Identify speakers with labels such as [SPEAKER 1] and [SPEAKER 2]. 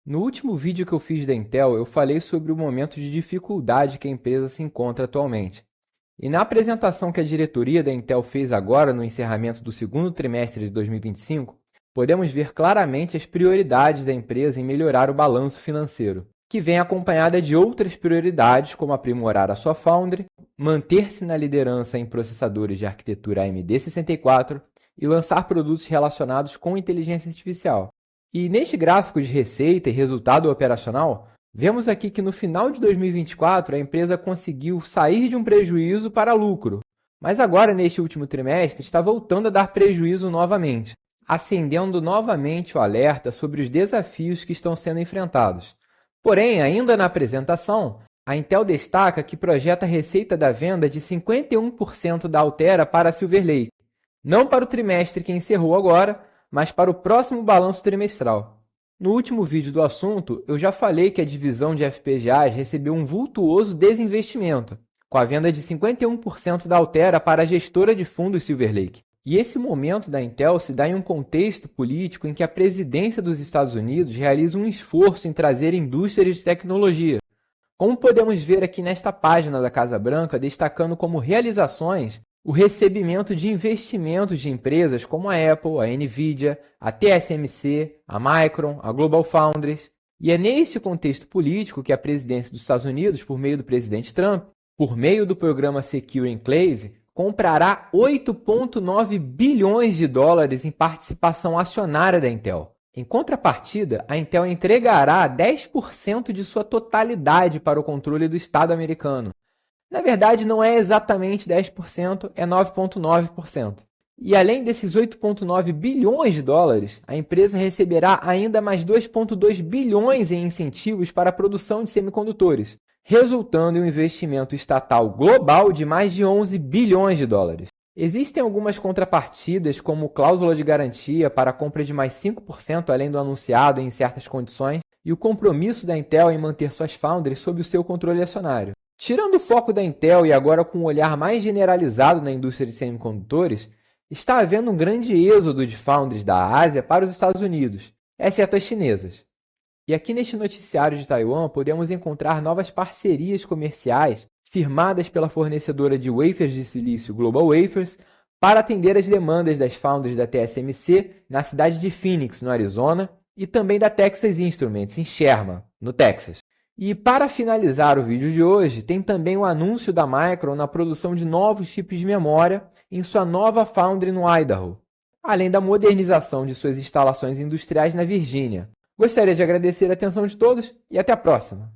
[SPEAKER 1] No último vídeo que eu fiz da Intel, eu falei sobre o momento de dificuldade que a empresa se encontra atualmente. E na apresentação que a diretoria da Intel fez agora no encerramento do segundo trimestre de 2025, podemos ver claramente as prioridades da empresa em melhorar o balanço financeiro, que vem acompanhada de outras prioridades como aprimorar a sua foundry, manter-se na liderança em processadores de arquitetura AMD64 e lançar produtos relacionados com inteligência artificial. E neste gráfico de receita e resultado operacional, vemos aqui que no final de 2024 a empresa conseguiu sair de um prejuízo para lucro, mas agora neste último trimestre está voltando a dar prejuízo novamente, acendendo novamente o alerta sobre os desafios que estão sendo enfrentados. Porém, ainda na apresentação, a Intel destaca que projeta a receita da venda de 51% da Altera para a Silver Lake, não para o trimestre que encerrou agora, mas para o próximo balanço trimestral. No último vídeo do assunto, eu já falei que a divisão de FPGAs recebeu um vultuoso desinvestimento, com a venda de 51% da Altera para a gestora de fundos Silver Lake. E esse momento da Intel se dá em um contexto político em que a presidência dos Estados Unidos realiza um esforço em trazer indústrias de tecnologia. Como podemos ver aqui nesta página da Casa Branca, destacando como realizações o recebimento de investimentos de empresas como a Apple, a Nvidia, a TSMC, a Micron, a GlobalFoundries. E é nesse contexto político que a presidência dos Estados Unidos, por meio do presidente Trump, por meio do programa Secure Enclave, comprará 8,9 bilhões de dólares em participação acionária da Intel. Em contrapartida, a Intel entregará 10% de sua totalidade para o controle do Estado americano. Na verdade, não é exatamente 10%, é 9,9%. E além desses 8,9 bilhões de dólares, a empresa receberá ainda mais 2,2 bilhões em incentivos para a produção de semicondutores, resultando em um investimento estatal global de mais de 11 bilhões de dólares. Existem algumas contrapartidas, como cláusula de garantia para a compra de mais 5% além do anunciado em certas condições, e o compromisso da Intel em manter suas foundries sob o seu controle acionário. Tirando o foco da Intel e agora com um olhar mais generalizado na indústria de semicondutores, está havendo um grande êxodo de foundries da Ásia para os Estados Unidos, exceto as chinesas. E aqui neste noticiário de Taiwan podemos encontrar novas parcerias comerciais firmadas pela fornecedora de wafers de silício GlobalWafers para atender as demandas das foundries da TSMC na cidade de Phoenix, no Arizona, e também da Texas Instruments, em Sherman, no Texas. E para finalizar o vídeo de hoje, tem também o anúncio da Micron na produção de novos chips de memória em sua nova foundry no Idaho, além da modernização de suas instalações industriais na Virgínia. Gostaria de agradecer a atenção de todos e até a próxima!